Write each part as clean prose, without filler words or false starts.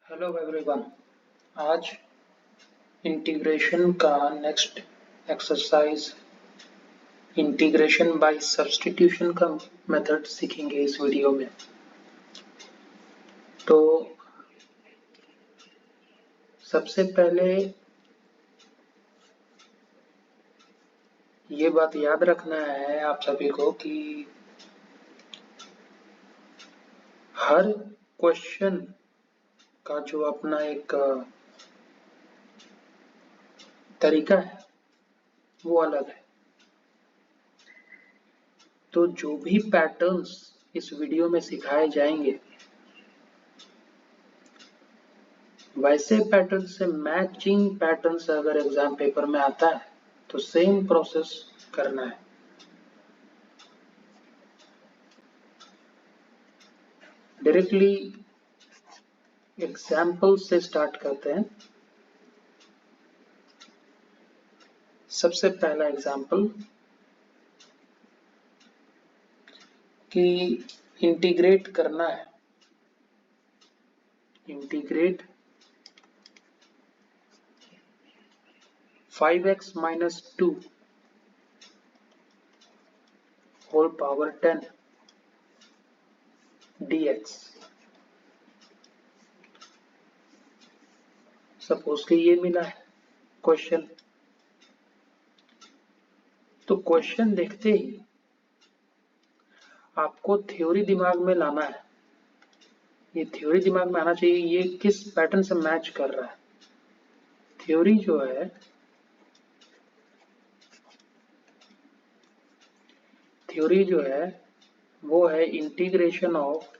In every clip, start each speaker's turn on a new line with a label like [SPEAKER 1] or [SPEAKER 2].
[SPEAKER 1] Hello everyone. आज integration का next exercise integration by substitution का मेथड सीखेंगे इस वीडियो में। तो सबसे पहले ये बात याद रखना है आप सभी को कि हर क्वेश्चन का जो अपना एक तरीका है वो अलग है। तो जो भी पैटर्न्स इस वीडियो में सिखाए जाएंगे वैसे पैटर्न से मैचिंग पैटर्न्स अगर एग्जाम पेपर में आता है तो सेम प्रोसेस करना है। डायरेक्टली एग्जाम्पल से स्टार्ट करते हैं। सबसे पहला एग्जाम्पल कि इंटीग्रेट करना है। Integrate 5x minus 2 whole power 10 dx। Suppose कि ये मिला है क्वेश्चन। तो क्वेश्चन देखते ही आपको थ्योरी दिमाग में लाना है। ये थ्योरी दिमाग में आना चाहिए, ये किस पैटर्न से मैच कर रहा है। थ्योरी जो है वो है integration of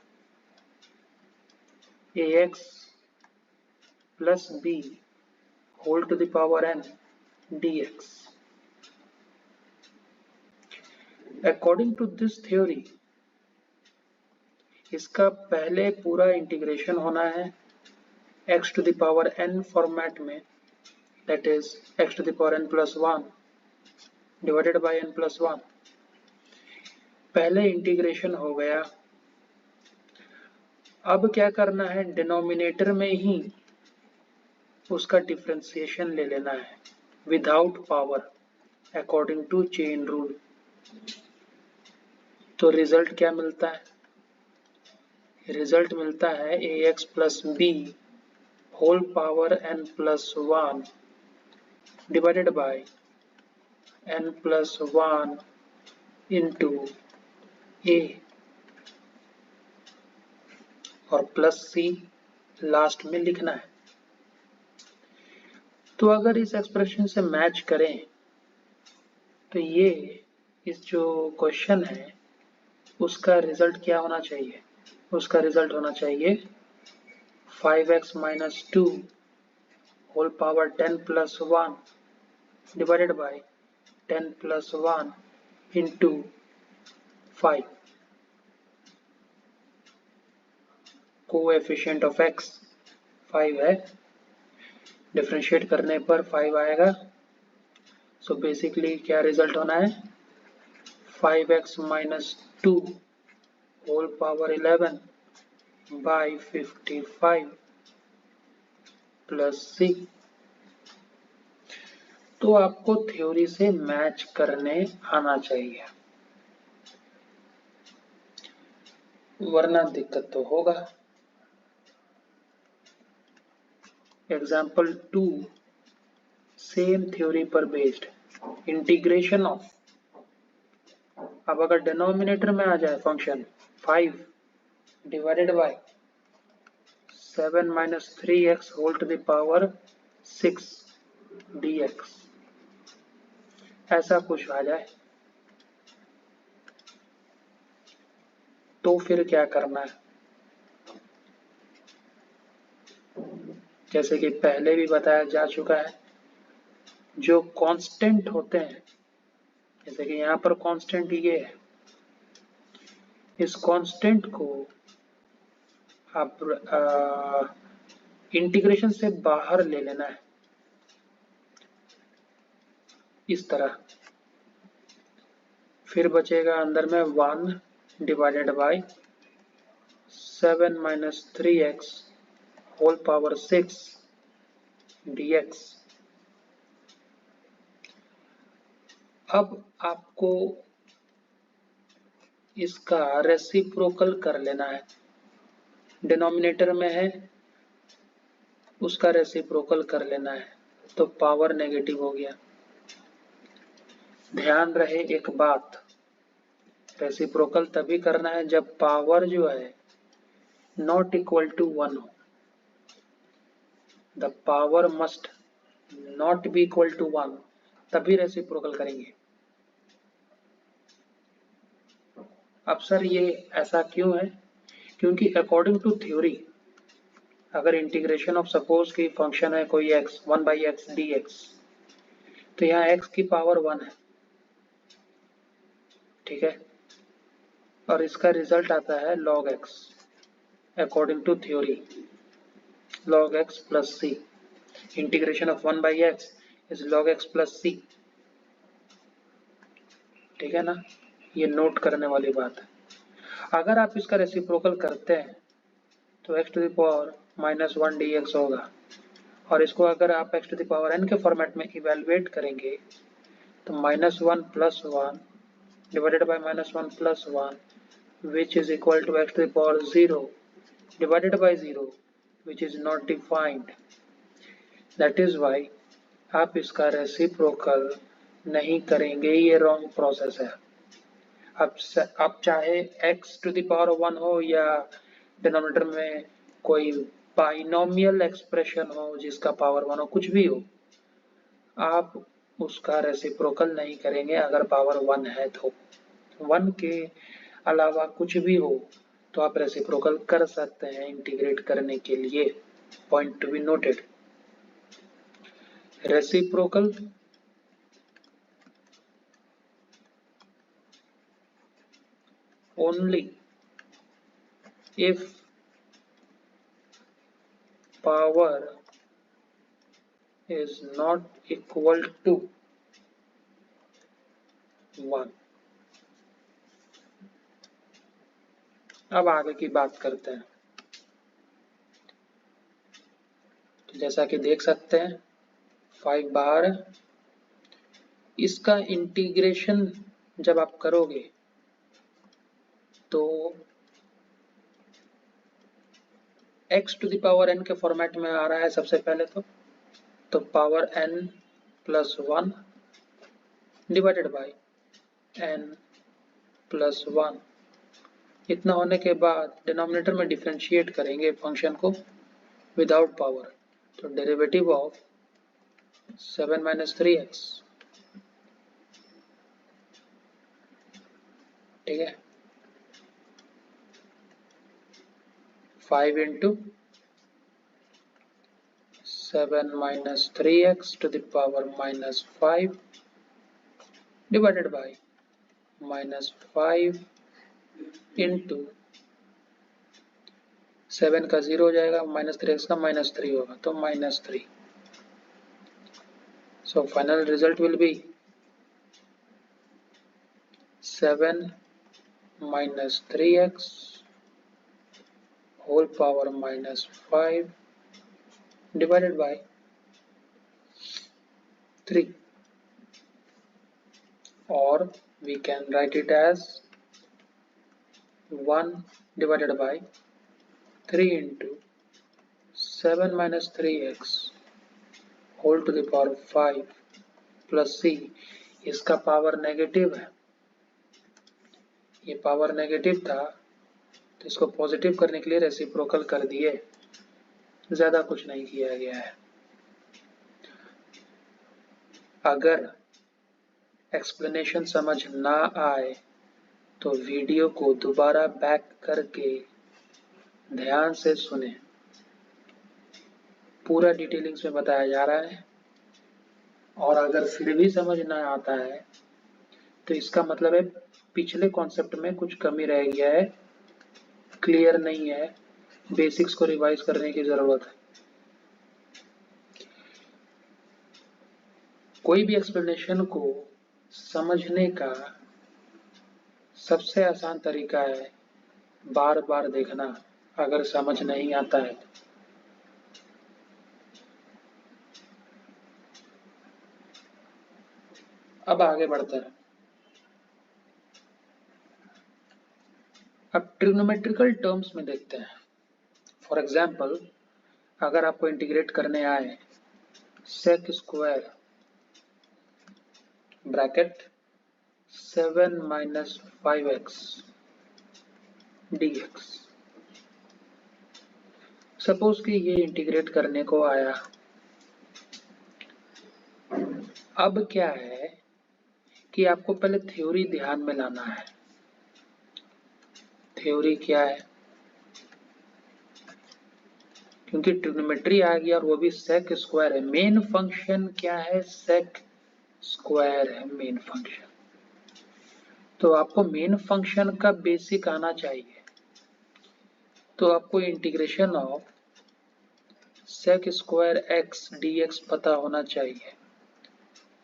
[SPEAKER 1] ax plus b whole to the power n dx। According to this theory, इसका पहले पूरा इंटीग्रेशन होना है x to the power n format में, that is x to the power n plus 1 divided by n plus 1। पहले integration हो गया। अब क्या करना है, डिनोमिनेटर में ही उसका डिफरेंशिएशन ले लेना है without power according to chain rule. तो रिजल्ट क्या मिलता है? रिजल्ट मिलता है ax plus B whole power n plus 1 divided by n plus 1 into a और प्लस सी लास्ट में लिखना है। तो अगर इस एक्सप्रेशन से मैच करें तो ये इस जो क्वेश्चन है उसका रिजल्ट क्या होना चाहिए? उसका रिजल्ट होना चाहिए 5x minus 2 whole power 10 plus 1 divided by 10 plus 1 into 5। Coefficient of x 5 है, डिफरेंशिएट करने पर 5 आएगा। सो बेसिकली क्या रिजल्ट होना है, 5x minus 2 whole power 11 by 55 plus c। तो आपको थ्योरी से मैच करने आना चाहिए, वरना दिक्कत तो होगा। एग्जाम्पल 2 सेम थ्योरी पर बेस्ड इंटीग्रेशन ऑफ। अब अगर डिनोमिनेटर में आ जाए function 5 divided by 7 minus 3x whole to the power 6 dx, ऐसा कुछ आ जाए तो फिर क्या करना है? जैसे कि पहले भी बताया जा चुका है, जो कांस्टेंट होते हैं, जैसे कि यहाँ पर कांस्टेंट ये है, इस कांस्टेंट को आप इंटीग्रेशन से बाहर ले लेना है इस तरह। फिर बचेगा अंदर में 1 divided by 7 minus 3x whole power 6 dx। अब आपको इसका रेसिप्रोकल कर लेना है, डिनोमिनेटर में है उसका रेसिप्रोकल कर लेना है, तो पावर नेगेटिव हो गया। ध्यान रहे एक बात, रेसिप्रोकल तभी करना है जब पावर जो है नॉट इक्वल टू 1 हो। The power must not be equal to 1, तभी रेसिप्रोकल करेंगे। अब सर ये ऐसा क्यों है? क्योंकि अकॉर्डिंग टू थ्योरी अगर इंटीग्रेशन ऑफ सपोज की फंक्शन है कोई x 1/x dx, तो यहाँ x की पावर 1 है, ठीक है, और इसका रिजल्ट आता है log x according to theory, log x plus c। Integration of 1/x is log x plus c, ठीक है ना, ये नोट करने वाली बात है। अगर आप इसका रेसिप्रोकल करते हैं तो x to the power -1 dx होगा, और इसको अगर आप x to the power n के फॉर्मेट में इवेलुएट करेंगे तो -1 plus 1 divided by -1 plus 1 which is equal to x to the power 0 divided by 0 which is not defined. That is why आप इसका रेसिप्रोकल नहीं करेंगे, ये रॉन्ग प्रोसेस है। अब चाहे x टू द पावर 1 हो या डिनोमिनेटर में कोई बाइनोमियल एक्सप्रेशन हो जिसका पावर 1 हो, कुछ भी हो, आप उसका रेसिप्रोकल नहीं करेंगे अगर पावर 1 है तो। 1 के अलावा कुछ भी हो तो आप रेसिप्रोकल कर सकते हैं इंटीग्रेट करने के लिए। Point to be noted, reciprocal only if power is not equal to 1। अब आगे की बात करते हैं। तो जैसा कि देख सकते हैं 5 बाहर है, इसका इंटीग्रेशन जब आप करोगे तो x to the power n के फॉर्मेट में आ रहा है सबसे पहले तो power n plus 1 divided by n plus 1। इतना होने के बाद डिनोमिनेटर में डिफरेंशिएट करेंगे फंक्शन को विदाउट पावर, तो डेरिवेटिव ऑफ 7 माइनस 3x, ठीक है, 5 into 7 minus 3x to the power -5 divided by -5 into 7 का 0 हो जाएगा, -3x का -3 होगा तो -3। So final result will be 7 minus 3x whole power -5 divided by 3, or we can write it as 1 divided by 3 into 7 minus 3x whole to the power 5 plus c। इसका power negative है, ये power negative था तो इसको positive करने के लिए reciprocal कर दिए, ज्यादा कुछ नहीं किया गया है। अगर एक्सप्लेनेशन समझ ना आए तो वीडियो को दोबारा बैक करके ध्यान से सुने, पूरा डिटेलिंग्स में बताया जा रहा है। और अगर फिर भी समझ ना आता है तो इसका मतलब है पिछले कॉन्सेप्ट में कुछ कमी रह गया है, क्लियर नहीं है, बेसिक्स को रिवाइज करने की जरूरत है। कोई भी एक्सप्लेनेशन को समझने का सबसे आसान तरीका है बार बार देखना, अगर समझ नहीं आता है। अब आगे बढ़ते हैं। अब ट्रिग्नोमेट्रिकल टर्म्स में देखते हैं। फॉर एग्जाम्पल, अगर आपको इंटीग्रेट करने आए sec square bracket 7 minus 5x dx, suppose कि ये इंटीग्रेट करने को आया। अब क्या है कि आपको पहले थ्योरी ध्यान में लाना है। थ्योरी क्या है? क्योंकि ट्रिग्नोमेट्री आ गया और वो भी सेक स्क्वायर है। मेन फंक्शन क्या है? सेक स्क्वायर है मेन फंक्शन। तो आपको मेन फंक्शन का बेसिक आना चाहिए। तो आपको integration of sec square x dx पता होना चाहिए।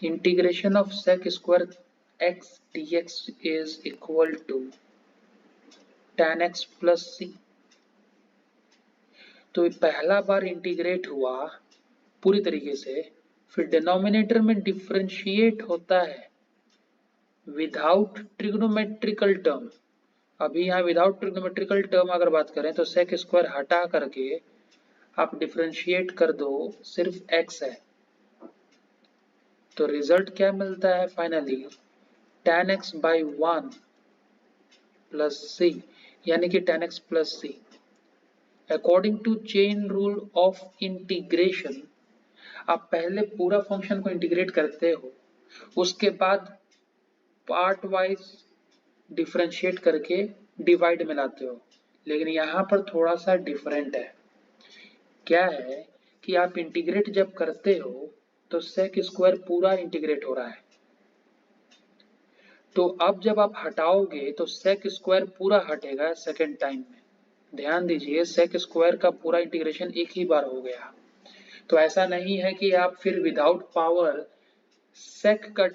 [SPEAKER 1] Integration of sec square x dx is equal to tan x plus C. तो पहला बार इंटीग्रेट हुआ पूरी तरीके से, फिर डिनोमिनेटर में डिफरेंशिएट होता है विदाउट ट्रिग्नोमेट्रिकल टर्म। अभी यहाँ विदाउट ट्रिग्नोमेट्रिकल टर्म अगर बात करें तो सेक स्क्वायर हटा करके आप डिफरेंशिएट कर दो, सिर्फ x है। तो रिजल्ट क्या मिलता है finally? tan x by 1 plus C, यानी कि tan x plus C. According to chain rule of integration, आप पहले पूरा फंक्शन को इंटीग्रेट करते हो, उसके बाद पार्ट वाइज डिफरेंशिएट करके डिवाइड में लाते हो। लेकिन यहाँ पर थोड़ा सा डिफरेंट है। क्या है कि आप इंटीग्रेट जब करते हो तो सेक स्क्वायर पूरा इंटीग्रेट हो रहा है। तो अब जब आप हटाओगे तो सेक स्क्वायर पूरा हटेगा सेकेंड टाइम में। ध्यान दीजिए, सेक स्क्वायर का पूरा इंटीग्रेशन एक ही बार हो गया। तो ऐसा नहीं है कि आप फिर विदाउट पावर सेक का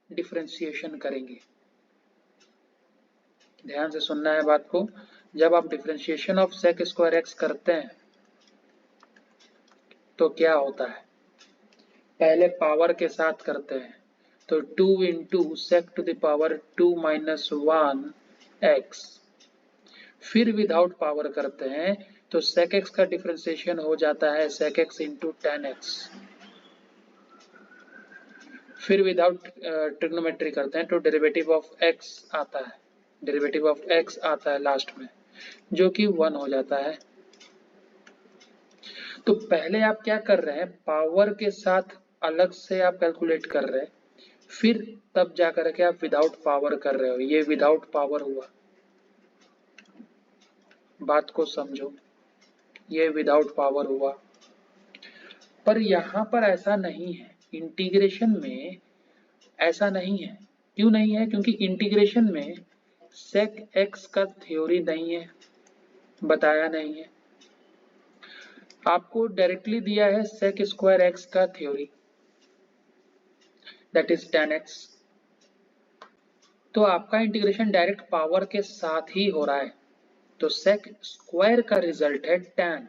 [SPEAKER 1] डिफरेंशिएशन करेंगे। ध्यान से सुनना है बात को। जब आप differentiation of sec square x करते हैं तो क्या होता है? पहले पावर के साथ करते हैं, तो 2 into sec to the power 2 minus 1 x. फिर विदाउट पावर करते हैं तो सेक एक्स का डिफरेंशिएशन हो जाता है sec x into tan x. फिर विदाउट ट्रिग्नोमेट्री करते हैं तो डेरिवेटिव ऑफ एक्स आता है, डेरिवेटिव ऑफ एक्स आता है लास्ट में, जो कि 1 हो जाता है। तो पहले आप क्या कर रहे हैं? पावर के साथ अलग से आप कैलकुलेट कर रहे हैं, फिर तब जाकर के आप विदाउट पावर कर रहे हो। ये विदाउट पावर हुआ, बात को समझो, ये विदाउट पावर हुआ। पर यहां पर ऐसा नहीं है, इंटीग्रेशन में ऐसा नहीं है। क्यों नहीं है? क्योंकि इंटीग्रेशन में सेक एक्स का थ्योरी नहीं है, बताया नहीं है। आपको डायरेक्टली दिया है सेक स्क्वायर एक्स का theory, that is tan x। तो आपका इंटीग्रेशन डायरेक्ट पावर के साथ ही हो रहा है, तो सेक स्क्वायर का रिजल्ट है tan।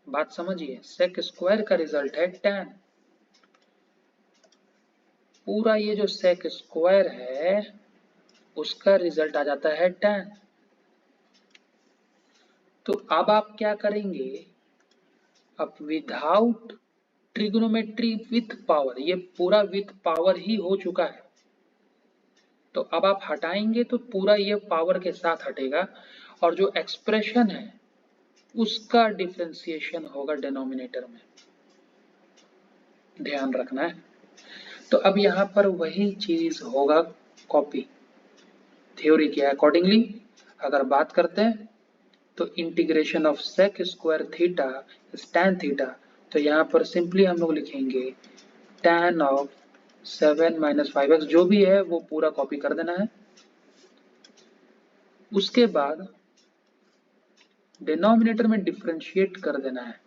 [SPEAKER 1] बात समझिए, सेक स्क्वायर का रिजल्ट है tan। पूरा ये जो सेक स्क्वायर है उसका रिजल्ट आ जाता है tan। तो अब आप क्या करेंगे? अब विदाउट ट्रिग्नोमेट्री विथ पावर, ये पूरा विथ पावर ही हो चुका है। तो अब आप हटाएंगे तो पूरा ये पावर के साथ हटेगा, और जो एक्सप्रेशन है उसका डिफरेंशिएशन होगा डिनोमिनेटर में। ध्यान रखना है। तो अब यहाँ पर वही चीज होगा कॉपी। थ्योरी के अकॉर्डिंगली अगर बात करते हैं तो integration of sec square theta is tan theta. तो यहाँ पर सिंपली हम लोग लिखेंगे tan ऑफ 7 माइनस 5x, जो भी है वो पूरा कॉपी कर देना है। उसके बाद डिनोमिनेटर में डिफरेंशिएट कर देना है।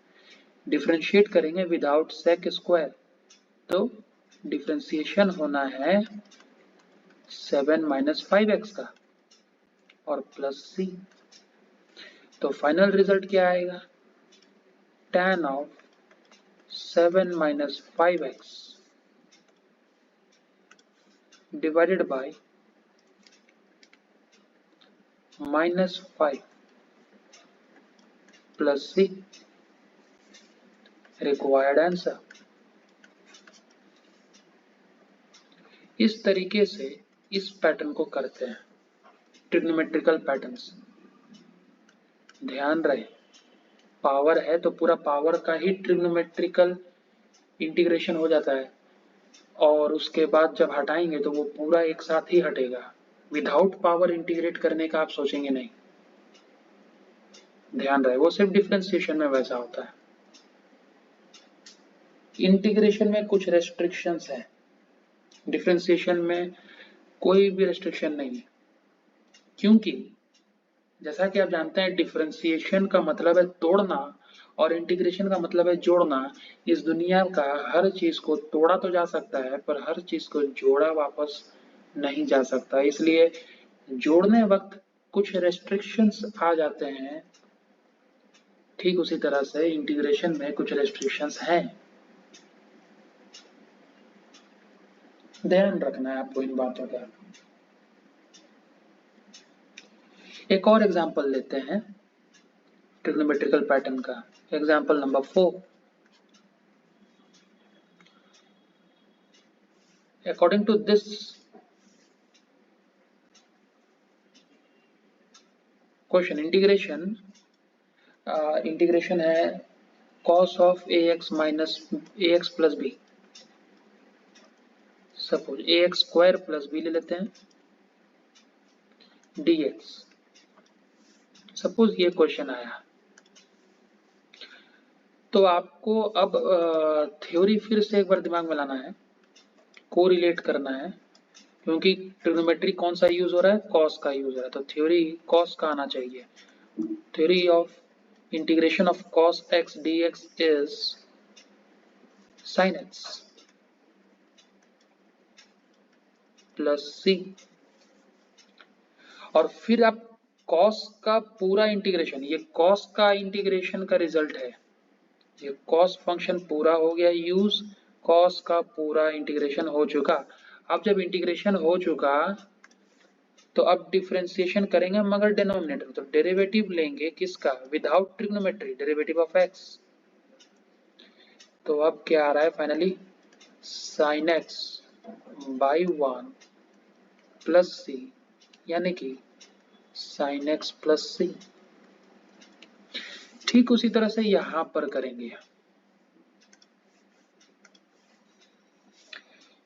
[SPEAKER 1] डिफरेंशिएट करेंगे विदाउट सेक स्क्वायर, तो डिफरेंशिएशन होना है 7 माइनस 5x का और प्लस सी। तो फाइनल रिजल्ट क्या आएगा? tan of 7 minus 5x divided by -5 plus C required answer. इस तरीके से इस पैटर्न को करते हैं, ट्रिग्नोमेट्रिकल पैटर्न्स। ध्यान रहे पावर है तो पूरा पावर का ही ट्रिग्नोमेट्रिकल इंटीग्रेशन हो जाता है, और उसके बाद जब हटाएंगे तो वो पूरा एक साथ ही हटेगा। विदाउट पावर इंटीग्रेट करने का आप सोचेंगे नहीं। ध्यान रहे वो सिर्फ डिफरेंशिएशन में वैसा होता है। इंटीग्रेशन में कुछ रेस्ट्रिक्शंस हैं, डिफरेंशिएशन में कोई भी रेस्ट्रिक्शन नहीं है, क्योंकि जैसा कि आप जानते हैं डिफरेंशिएशन का मतलब है तोड़ना और इंटीग्रेशन का मतलब है जोड़ना। इस दुनिया का हर चीज को तोड़ा तो जा सकता है पर हर चीज को जोड़ा वापस नहीं जा सकता, इसलिए जोड़ने वक्त कुछ रेस्ट्रिक्शंस आ जाते हैं। ठीक उसी तरह से इंटीग्रेशन में कुछ रेस्ट्रिक्शंस हैं, ध्यान रखना है आपको इन बातों का। एक और एग्जांपल लेते हैं ट्रिग्नोमेट्रिकल पैटर्न का, example number 4। According to this question integration है cos of ax minus ax plus B. Suppose ax square plus B ले लेते हैं dx। सपोज ये क्वेश्चन आया तो आपको अब थ्योरी फिर से एक बार दिमाग में लाना है, कोरिलेट करना है, क्योंकि ट्रिग्नोमेट्री कौन सा यूज हो रहा है, कॉस का यूज हो रहा है, तो थ्योरी कॉस का आना चाहिए। Theory of integration of cos x dx is sin x plus C. और फिर आप cos का पूरा इंटीग्रेशन, ये cos का इंटीग्रेशन का रिजल्ट है, ये cos फंक्शन पूरा हो गया यूज, cos का पूरा इंटीग्रेशन हो चुका। अब जब इंटीग्रेशन हो चुका तो अब डिफरेंशिएशन करेंगे मगर डिनोमिनेटर, तो डेरिवेटिव लेंगे किसका, without trigonometry, derivative of x। तो अब क्या आ रहा है finally, sin x by 1 plus C, यानी कि sin x प्लस सी। ठीक उसी तरह से यहां पर करेंगे,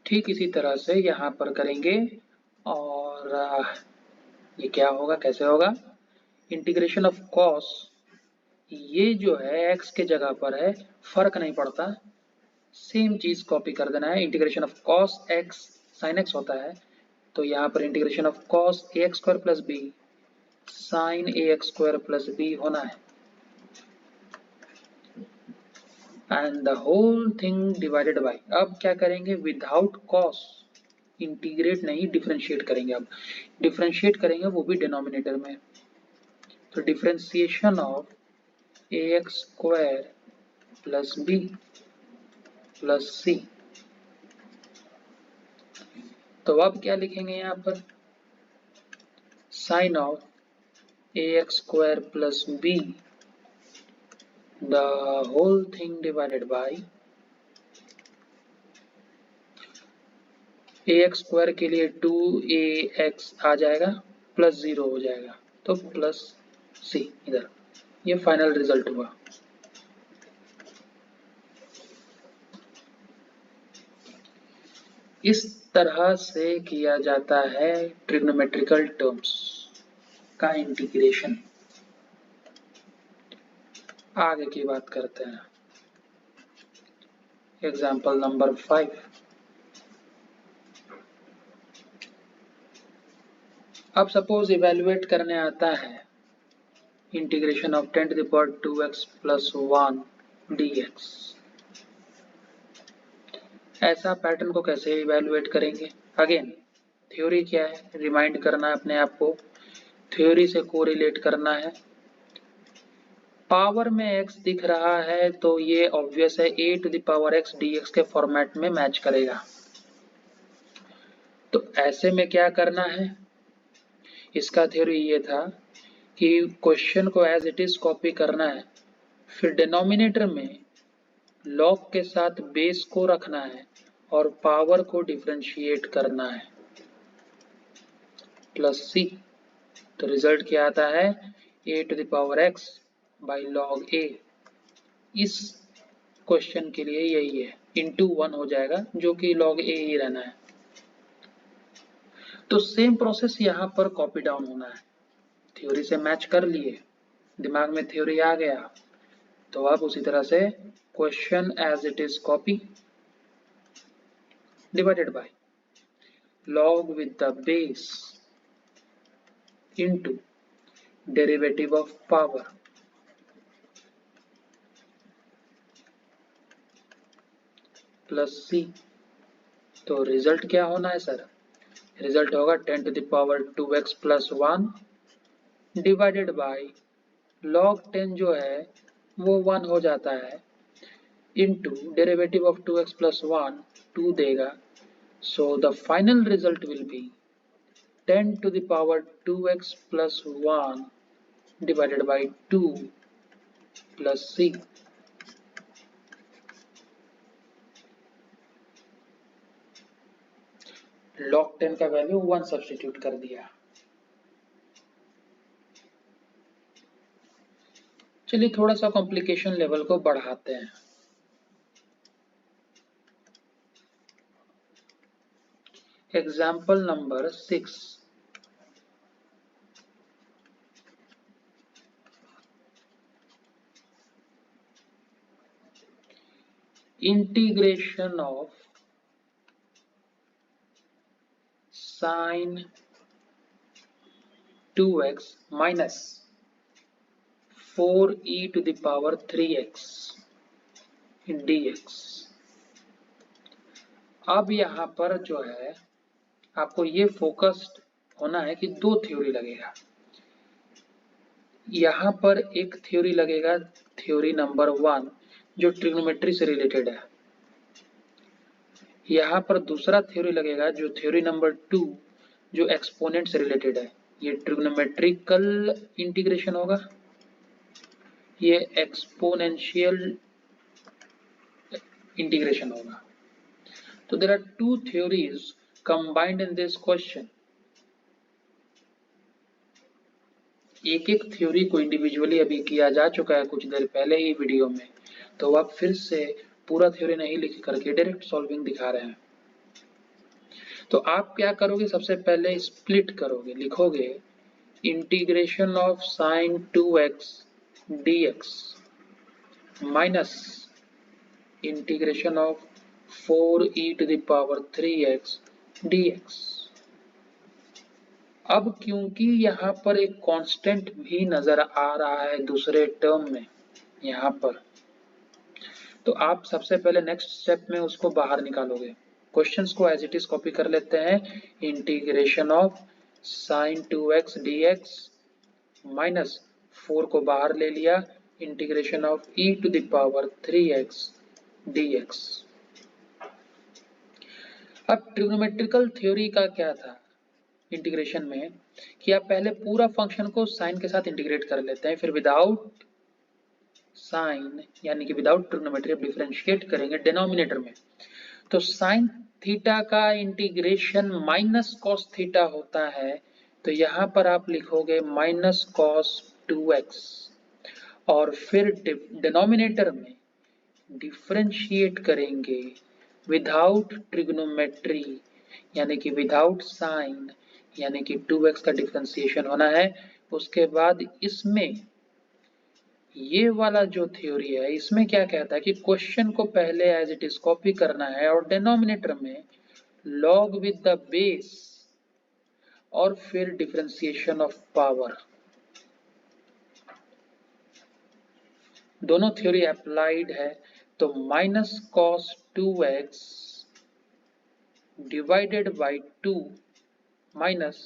[SPEAKER 1] ठीक इसी तरह से यहां पर करेंगे। और ये क्या होगा, कैसे होगा, इंटीग्रेशन ऑफ cos, ये जो है x के जगह पर है, फर्क नहीं पड़ता, सेम चीज कॉपी कर देना है। Integration of cos x sin x होता है, तो यहाँ पर integration of cos ax square plus B sin ax square plus B होना है, and the whole thing divided by. अब क्या करेंगे, विदाउट cos इंटीग्रेट नहीं, डिफरेंशिएट करेंगे। अब डिफरेंशिएट करेंगे वो भी डिनोमिनेटर में, तो differentiation of ax square plus B plus C. तो अब क्या लिखेंगे यहाँ पर, sine of ax square plus B the whole thing divided by ax square के लिए 2ax आ जाएगा प्लस 0 हो जाएगा, तो प्लस सी इधर, ये फाइनल रिजल्ट हुआ। इस तरह से किया जाता है ट्रिग्नोमेट्रिकल टर्म्स का इंटीग्रेशन। आगे की बात करते हैं, एग्जाम्पल नंबर 5। अब सपोज इवेल्युएट करने आता है integration of 10 to the power 2x plus 1 dx। ऐसा पैटर्न को कैसे इवेल्युएट करेंगे, अगेन थ्योरी क्या है, रिमाइंड करना है अपने आप को, थ्योरी से कोरिलेट करना है। पावर में x दिख रहा है तो ये ऑब्वियस है a to the power x dx के फॉर्मेट में मैच करेगा। तो ऐसे में क्या करना है, इसका थ्योरी ये था कि क्वेश्चन को एज इट इज कॉपी करना है, फिर डिनोमिनेटर में लॉग के साथ बेस को रखना है और पावर को डिफरेंशिएट करना है प्लस सी। तो रिजल्ट क्या आता है, a to the power x by log a। इस क्वेश्चन के लिए यही है, इंटू 1 हो जाएगा जो कि लॉग a ही रहना है। तो सेम प्रोसेस यहाँ पर कॉपी डाउन होना है, थ्योरी से मैच कर लिए, दिमाग में थ्योरी आ गया, तो अब उसी तरह से question as it is copy divided by log with the base into derivative of power plus C. तो रिजल्ट क्या होना है सर, रिजल्ट होगा 10 to the power 2x plus 1 divided by log 10 जो है वो 1 हो जाता है, into derivative of 2x plus 1 2 देगा। So the final result will be 10 to the power 2x plus 1 divided by 2 plus c। log 10 का value 1 substitute कर दिया। चलिए थोड़ा सा कॉम्प्लिकेशन लेवल को बढ़ाते हैं। Example number 6, integration of sine 2x minus 4e to the power 3x dx। अब यहाँ पर जो है आपको ये फोकस्ड होना है कि दो थ्योरी लगेगा। यहाँ पर एक थ्योरी लगेगा, थ्योरी नंबर 1 जो ट्रिग्नोमेट्री से रिलेटेड है। यहाँ पर दूसरा थ्योरी लगेगा जो थ्योरी नंबर 2 जो एक्सपोनेंट से रिलेटेड है। ये ट्रिग्नोमेट्रिकल इंटीग्रेशन होगा, ये एक्सपोनेंशियल इंटीग्रेशन होगा। तो there are two theories combined in this question. एक एक थ्योरी को इंडिविजुअली अभी किया जा चुका है कुछ देर पहले ही वीडियो में, तो आप फिर से पूरा थ्योरी नहीं लिख करके डायरेक्ट सॉल्विंग दिखा रहे हैं। तो आप क्या करोगे, सबसे पहले स्प्लिट करोगे, लिखोगे integration of sine 2x dx minus integration of 4e to the power 3x dx। अब क्योंकि यहाँ पर एक कांस्टेंट भी नजर आ रहा है दूसरे टर्म में यहाँ पर, तो आप सबसे पहले नेक्स्ट स्टेप में उसको बाहर निकालोगे। क्वेश्चंस को एज इट इज कॉपी कर लेते हैं, integration of sine 2x dx minus 4 को बाहर ले लिया, integration of e to the power 3x dx। अब ट्रिग्नोमेट्रिकल थ्योरी का क्या था इंटीग्रेशन में कि आप पहले पूरा फंक्शन को साइन के साथ इंटीग्रेट कर लेते हैं, फिर विदाउट साइन यानी कि विदाउट ट्रिग्नोमेट्री डिफरेंशिएट करेंगे डिनोमिनेटर में। तो साइन थीटा का इंटीग्रेशन माइनस कॉस थीटा होता है, तो यहाँ पर आप लिखोगे माइनस कॉस 2x और फिर डिनोमिनेटर में डिफरेंशिएट करेंगे विदाउट ट्रिग्नोमेट्री यानी कि विदाउट साइन, यानी कि 2x का डिफरेंशिएशन होना है। उसके बाद इसमें ये वाला जो थ्योरी है इसमें क्या कहता है कि क्वेश्चन को पहले एज इट इज कॉपी करना है और डिनोमिनेटर में लॉग विद द बेस और फिर डिफरेंशिएशन ऑफ पावर। दोनों थ्योरी अप्लाइड है, तो minus cos 2x divided by 2 minus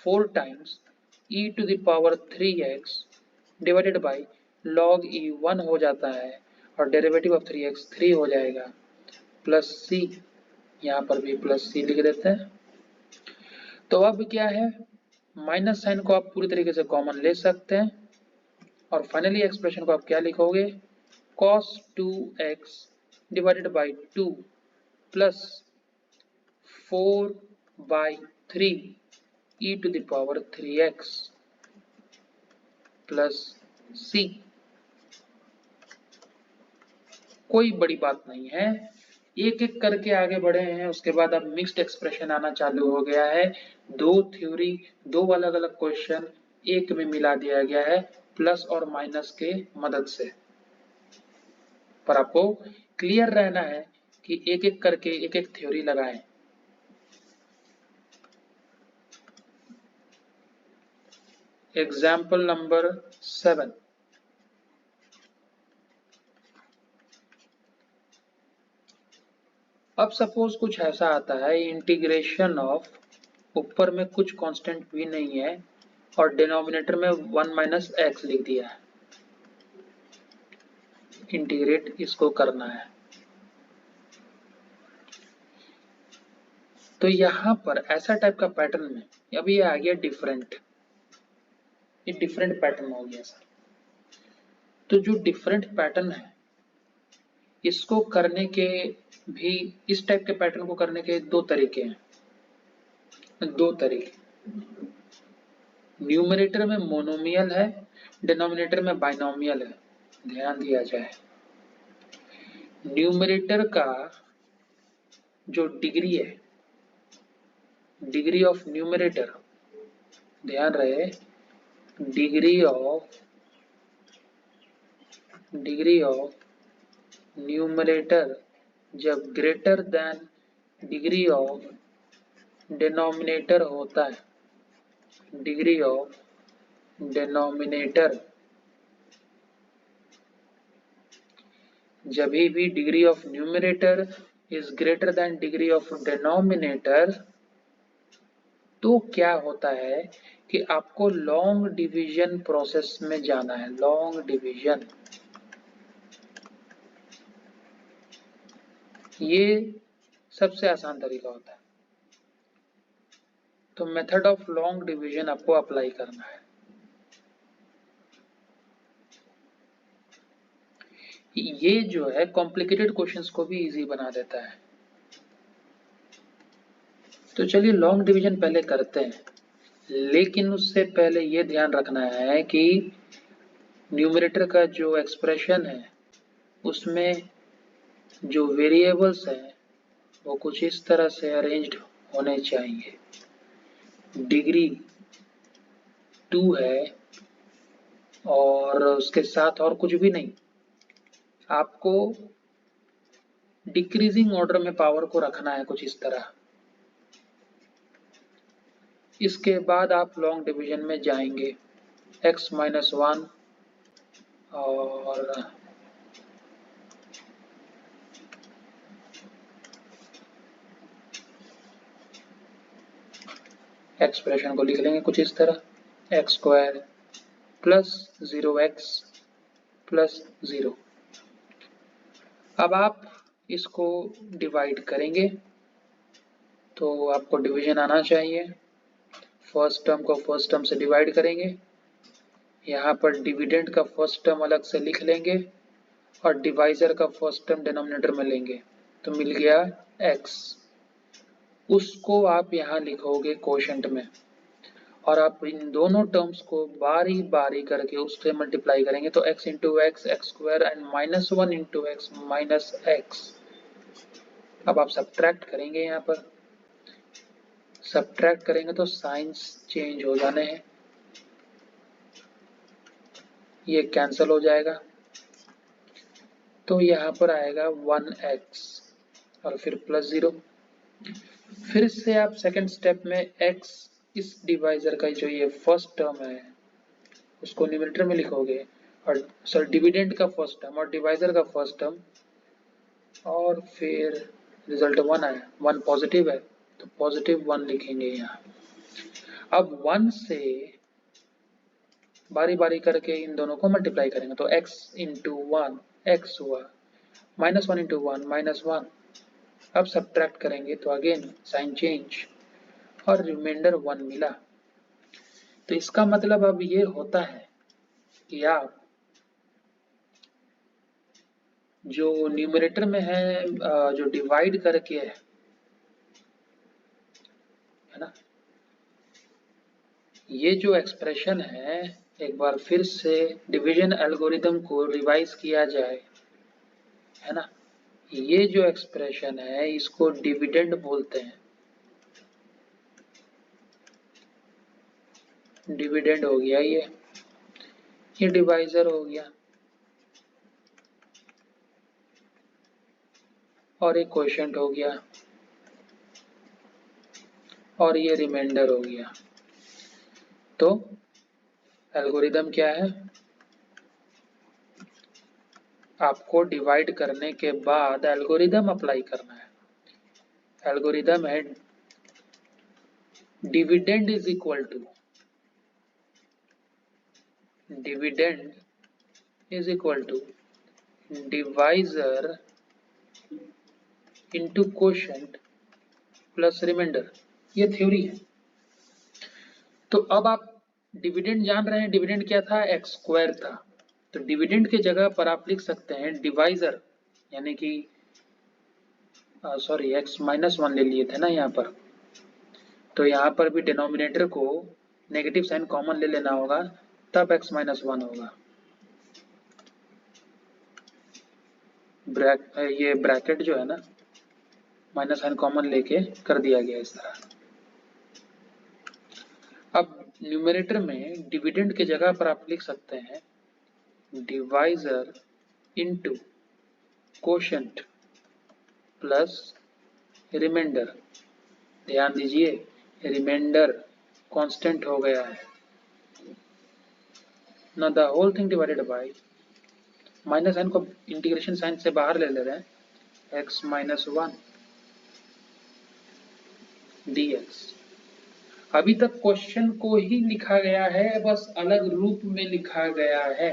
[SPEAKER 1] 4 times e to the power 3x divided by log e 1 हो जाता है और डेरिवेटिव ऑफ 3x 3 हो जाएगा, प्लस c, यहाँ पर भी प्लस c लिख देते हैं। तो अब क्या है, माइनस साइन को आप पूरी तरीके से कॉमन ले सकते हैं और फाइनली एक्सप्रेशन को आप क्या लिखोगे, cos 2x divided by 2 plus 4/3 e to the power 3x plus c। कोई बड़ी बात नहीं है, एक एक करके आगे बढ़े हैं, उसके बाद अब मिक्स्ड एक्सप्रेशन आना चालू हो गया है। दो थ्योरी, दो अलग अलग क्वेश्चन एक में मिला दिया गया है प्लस और माइनस के मदद से। पर आपको क्लियर रहना है कि एक एक करके एक एक थ्योरी लगाएं। एग्जाम्पल नंबर 7, अब सपोज कुछ ऐसा आता है, इंटीग्रेशन ऑफ, ऊपर में कुछ कांस्टेंट भी नहीं है और डिनोमिनेटर में 1 माइनस एक्स लिख दिया है, इंटीग्रेट इसको करना है। तो यहां पर ऐसा टाइप का पैटर्न में अभी ये आ गया डिफरेंट, ये डिफरेंट पैटर्न हो गया सर। तो जो डिफरेंट पैटर्न है इसको करने के भी, इस टाइप के पैटर्न को करने के दो तरीके हैं, दो तरीके। न्यूमरेटर में मोनोमियल है, डिनोमिनेटर में बाइनोमियल है। ध्यान दिया जाए, न्यूमरेटर का जो डिग्री है, डिग्री ऑफ न्यूमरेटर, ध्यान रहे, डिग्री ऑफ न्यूमरेटर जब greater than degree of denominator होता है, डिग्री ऑफ डिनोमिनेटर जब भी degree of numerator is greater than degree of denominator, तो क्या होता है कि आपको लॉन्ग डिवीजन प्रोसेस में जाना है। लॉन्ग डिवीजन, ये सबसे आसान तरीका होता है। तो मेथड ऑफ लॉन्ग डिवीजन आपको अप्लाई करना है। ये जो है कॉम्प्लिकेटेड क्वेश्चंस को भी इजी बना देता है। तो चलिए लॉन्ग डिवीजन पहले करते हैं, लेकिन उससे पहले ये ध्यान रखना है कि न्यूमरेटर का जो एक्सप्रेशन है उसमें जो वेरिएबल्स हैं वो कुछ इस तरह से अरेंज्ड होने चाहिए। डिग्री 2 है और उसके साथ और कुछ भी नहीं, आपको डिक्रीजिंग ऑर्डर में पावर को रखना है कुछ इस तरह। इसके बाद आप लॉन्ग डिवीजन में जाएंगे, x माइनस 1 और एक्सप्रेशन को लिख लेंगे कुछ इस तरह, x square plus 0x plus 0। अब आप इसको डिवाइड करेंगे तो आपको डिवीजन आना चाहिए। फर्स्ट टर्म को फर्स्ट टर्म से डिवाइड करेंगे, यहाँ पर डिविडेंड का फर्स्ट टर्म अलग से लिख लेंगे और डिवाइजर का फर्स्ट टर्म डिनोमिनेटर में लेंगे, तो मिल गया x। उसको आप यहाँ लिखोगे कोशेंट में और आप इन दोनों टर्म्स को बारी बारी करके उससे मल्टीप्लाई करेंगे, तो x into x, x square and minus 1 into x minus x. अब आप सब्ट्रैक्ट करेंगे, यहाँ पर सब्ट्रैक्ट करेंगे तो साइंस चेंज हो जाने हैं, ये कैंसिल हो जाएगा, तो यहाँ पर आएगा 1x और फिर प्लस 0। फिर से आप सेकंड स्टेप में x, इस डिवाइजर का जो ये फर्स्ट टर्म है उसको न्यूमरेटर में लिखोगे और सर डिविडेंड का फर्स्ट टर्म और डिवाइजर का फर्स्ट टर्म, और फिर रिजल्ट 1 आया, 1 पॉजिटिव है तो पॉजिटिव 1 लिखेंगे यहाँ। अब 1 से बारी बारी करके इन दोनों को मल्टीप्लाई करेंगे, तो x इंटू 1 x हुआ, माइनस 1 इंटू 1 माइनस 1। अब सब्ट्रैक्ट करेंगे तो अगेन साइन चेंज, और रिमाइंडर 1 मिला। तो इसका मतलब अब ये होता है कि आप जो न्यूमरेटर में है जो डिवाइड करके है ना, ये जो एक्सप्रेशन है, एक बार फिर से डिवीजन एल्गोरिदम को रिवाइज किया जाए, है ना, ये जो एक्सप्रेशन है इसको डिविडेंड बोलते हैं। डिविडेंड हो गया ये डिवाइजर हो गया, और एक क्वोशिएंट हो गया, और ये रिमाइंडर हो गया। तो एल्गोरिदम क्या है, आपको डिवाइड करने के बाद एल्गोरिदम अप्लाई करना है। एल्गोरिदम है dividend is equal to divisor into quotient plus remainder. ये थ्योरी है। तो अब आप डिविडेंड जान रहे हैं, डिविडेंड क्या था, एक्स स्क्वायर था। तो डिविडेंड के जगह पर आप लिख सकते हैं डिवाइजर, यानी कि सॉरी x-1 ले लिए थे ना यहाँ पर, तो यहाँ पर भी डिनोमिनेटर को नेगेटिव साइन कॉमन ले लेना होगा, तब x-1 होगा। ये ब्रैकेट जो है ना, माइनस साइन कॉमन लेके कर दिया गया इस तरह। अब न्यूमरेटर में डिविडेंड के जगह पर आप लिख सकते हैं divisor into quotient plus remainder. ध्यान दीजिए रिमाइंडर कांस्टेंट हो गया है ना, the whole thing divided by, minus sign को इंटीग्रेशन साइन से बाहर ले ले रहे हैं, x-1 dx। अभी तक क्वेश्चन को ही लिखा गया है, बस अलग रूप में लिखा गया है।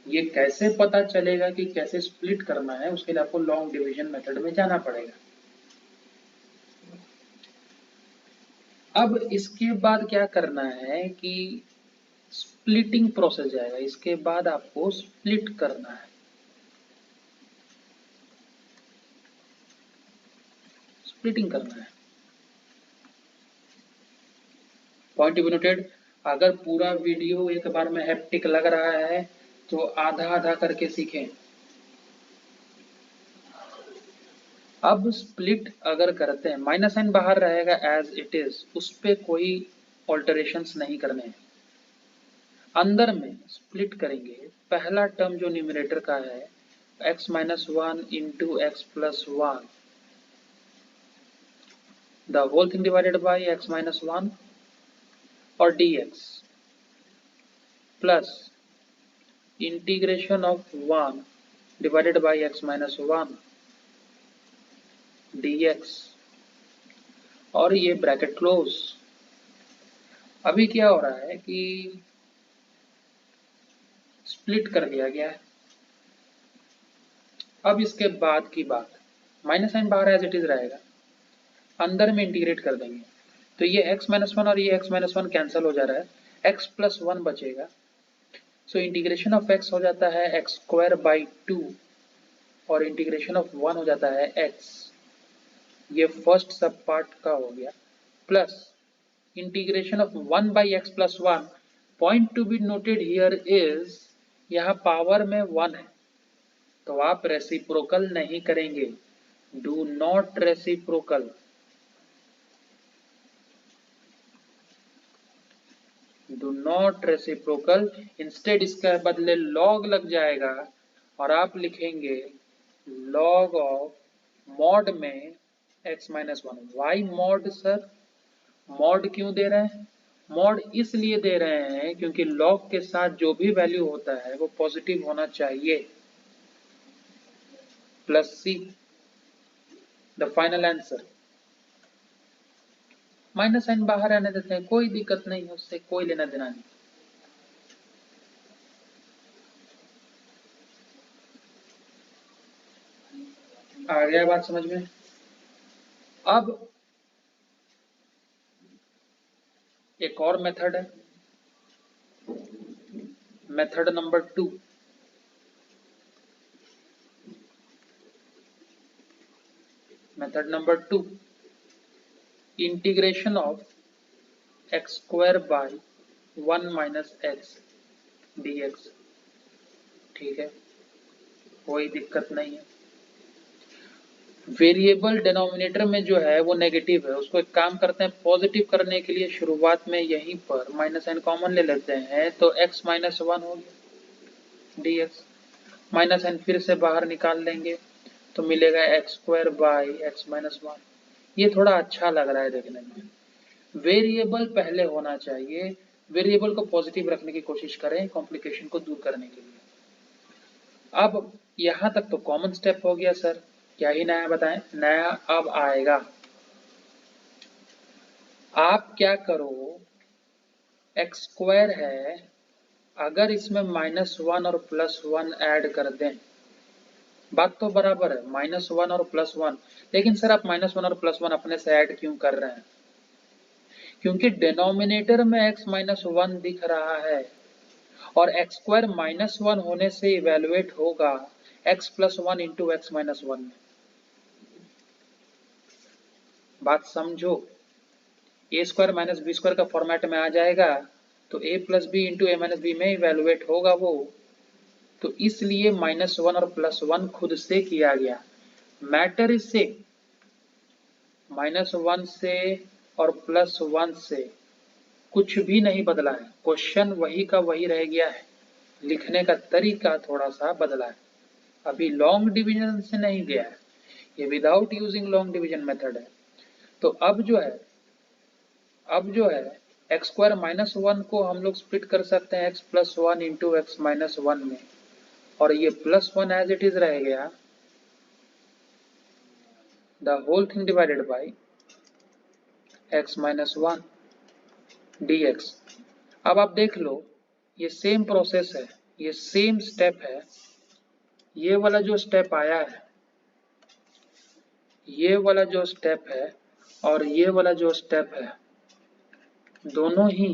[SPEAKER 1] ये कैसे पता चलेगा कि कैसे स्प्लिट करना है, उसके लिए आपको लॉन्ग डिवीजन मेथड में जाना पड़ेगा। अब इसके बाद क्या करना है कि स्प्लिटिंग प्रोसेस जाएगा, इसके बाद आपको स्प्लिट करना है। स्प्लिटिंग करना है। पॉइंट टू बी नोटेड, अगर पूरा वीडियो एक बार में हैप्टिक लग रहा है तो आधा आधा करके सीखें। अब स्प्लिट अगर करते हैं, माइनस साइन बाहर रहेगा एज इट इज, उस पे कोई ऑल्टरेशंस नहीं करने हैं। अंदर में स्प्लिट करेंगे, पहला टर्म जो न्यूमरेटर का है x-1 into x+1, the whole thing divided by x-1 और dx plus integration of 1 divided by x-1 dx, और ये ब्रैकेट क्लोज। अभी क्या हो रहा है कि स्प्लिट कर दिया गया है। अब इसके बाद की बात, माइनस साइन बाहर एज इट इज रहेगा, अंदर में इंटीग्रेट कर देंगे, तो ये x-1 और ये x-1 कैंसिल हो जा रहा है, x+1 बचेगा। सो इंटीग्रेशन ऑफ x हो जाता है x²/2 और इंटीग्रेशन ऑफ 1 हो जाता है x। ये फर्स्ट सब पार्ट का हो गया, plus integration of 1/x+1। Point to be noted here is, यहाँ पावर में 1 है तो आप रेसिप्रोकल नहीं करेंगे, do not reciprocal. Do not reciprocal, instead इसके बदले लॉग लग जाएगा और आप लिखेंगे लॉग ऑफ मॉड में x-1। Y mod sir? Mod क्यों दे रहे हैं? मॉड इसलिए दे रहे हैं क्योंकि लॉग के साथ जो भी वैल्यू होता है वो पॉजिटिव होना चाहिए। Plus C the final answer. Minus sign बाहर आने देते हैं, कोई दिक्कत नहीं है, उससे कोई लेना देना नहीं। आ गया बात समझ में? अब एक और मेथड है, method number 2। Method number 2, integration of x square by 1 minus x dx। ठीक है, कोई दिक्कत नहीं है। वेरिएबल डिनोमिनेटर में जो है वो नेगेटिव है, उसको एक काम करते हैं पॉजिटिव करने के लिए शुरुआत में यहीं पर माइनस एन कॉमन ले लेते हैं, तो x माइनस 1 हो गया dx, माइनस एन फिर से बाहर निकाल लेंगे तो मिलेगा x square by x minus 1। ये थोड़ा अच्छा लग रहा है देखने में। वेरिएबल पहले होना चाहिए, वेरिएबल को पॉजिटिव रखने की कोशिश करें कॉम्प्लिकेशन को दूर करने के लिए। अब यहां तक तो कॉमन स्टेप हो गया सर, क्या ही नया बताएं। नया अब आएगा, आप क्या करो, एक्स स्क्वायर है, अगर इसमें -1 और +1 ऐड कर दें, बात तो बराबर है, -1 और +1, लेकिन सर आप -1 और +1 अपने से ऐड क्यों कर रहे हैं? क्योंकि डिनोमिनेटर में x -1 दिख रहा है और एक्स स्क्वायर -1 होने से इवेलुएट होगा x + 1 इंटू एक्स -1 में। बात समझो, a² - b² का फॉर्मेट में आ जाएगा तो a + b into a - b में इवेलुएट होगा वो, तो इसलिए -1 और +1 खुद से किया गया। मैटर इससे -1 से और +1 से कुछ भी नहीं बदला है, क्वेश्चन वही का वही रह गया है, लिखने का तरीका थोड़ा सा बदला है। अभी लॉन्ग डिवीजन से नहीं गया है, ये without using long division method है। तो अब जो है x² -1 को हम लोग स्प्लिट कर सकते हैं x + 1 इंटू एक्स -1 में, और ये +1 एज इट इज रह गया, the whole thing divided by x -1 dx। अब आप देख लो, ये सेम प्रोसेस है, ये सेम स्टेप है, ये वाला जो स्टेप आया है, ये वाला जो स्टेप है और ये वाला जो स्टेप है, दोनों ही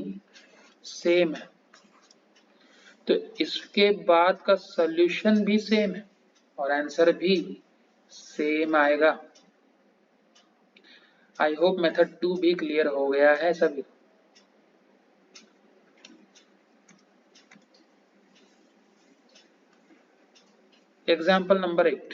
[SPEAKER 1] सेम है, तो इसके बाद का सॉल्यूशन भी सेम है और आंसर भी सेम आएगा। आई होप मेथड 2 भी क्लियर हो गया है सभी। एग्जाम्पल नंबर 8,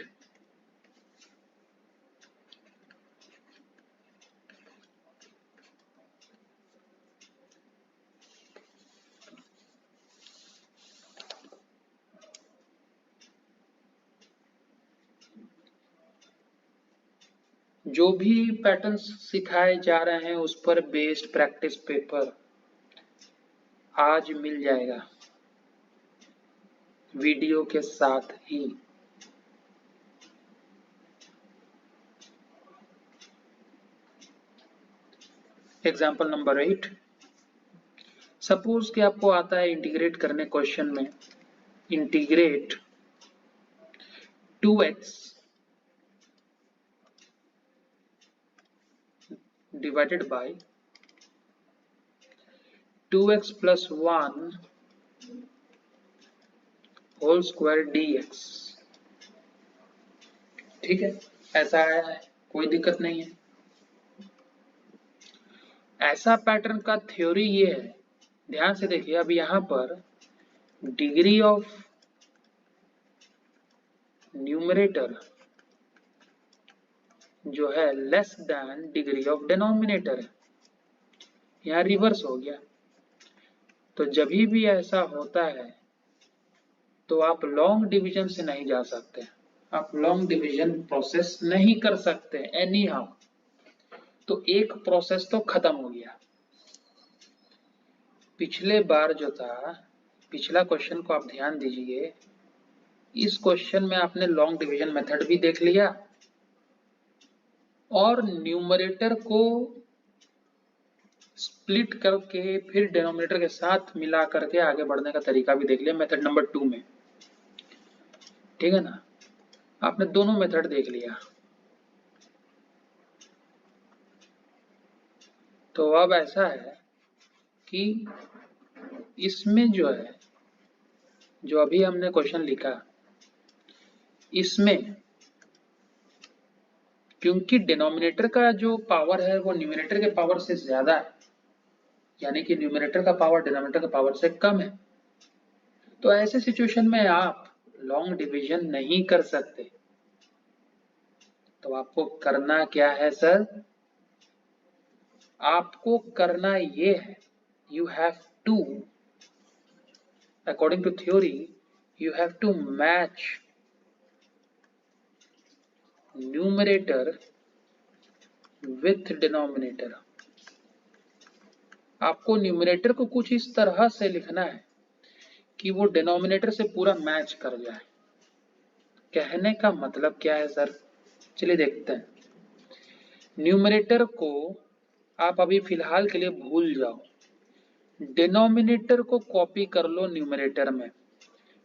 [SPEAKER 1] जो भी पैटर्न्स सिखाए जा रहे हैं उस पर बेस्ड प्रैक्टिस पेपर आज मिल जाएगा वीडियो के साथ ही। एग्जाम्पल नंबर 8, सपोज कि आपको आता है इंटीग्रेट करने क्वेश्चन में, integrate 2x divided by 2x + 1 whole square dx। ठीक है, ऐसा है, कोई दिक्कत नहीं है। ऐसा पैटर्न का थ्योरी ये है, ध्यान से देखिए, अब यहाँ पर डिग्री ऑफ न्यूमरेटर जो है less than degree of denominator है, यहाँ रिवर्स हो गया। तो जब भी ऐसा होता है तो आप लॉन्ग डिवीजन से नहीं जा सकते, आप लॉन्ग डिवीजन प्रोसेस नहीं कर सकते एनी हाउ, तो एक प्रोसेस तो खत्म हो गया। पिछले बार जो था, पिछला क्वेश्चन को आप ध्यान दीजिए, इस क्वेश्चन में आपने लॉन्ग डिवीजन मेथड भी देख लिया और न्यूमरेटर को स्प्लिट करके फिर डिनोमिनेटर के साथ मिला करके आगे बढ़ने का तरीका भी देख लिया मेथड नंबर 2 में। ठीक है ना, आपने दोनों मेथड देख लिया। तो अब ऐसा है कि इसमें जो है, जो अभी हमने क्वेश्चन लिखा, इसमें क्योंकि डिनोमिनेटर का जो पावर है वो न्यूमरेटर के पावर से ज्यादा है, यानी कि न्यूमरेटर का पावर डिनोमिनेटर के पावर से कम है, तो ऐसे सिचुएशन में आप लॉन्ग डिवीजन नहीं कर सकते। तो आपको करना क्या है सर? आपको करना ये है, you have to, according to theory, you have to match numerator with denominator. आपको न्यूमरेटर को कुछ इस तरह से लिखना है कि वो डिनोमिनेटर से पूरा मैच कर जाए। कहने का मतलब क्या है सर? चलिए देखते हैं। न्यूमरेटर को आप अभी फिलहाल के लिए भूल जाओ, डिनोमिनेटर को कॉपी कर लो न्यूमरेटर में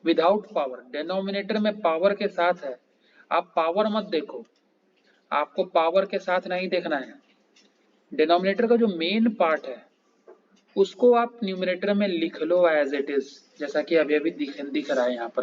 [SPEAKER 1] विदाउट पावर। डिनोमिनेटर में पावर के साथ है, आप पावर मत देखो, आपको पावर के साथ नहीं देखना है। डिनोमिनेटर का जो मेन पार्ट है उसको आप न्यूमरेटर में लिख लो एज इट इज, जैसा कि अभी अभी दिख रहा है यहाँ पर।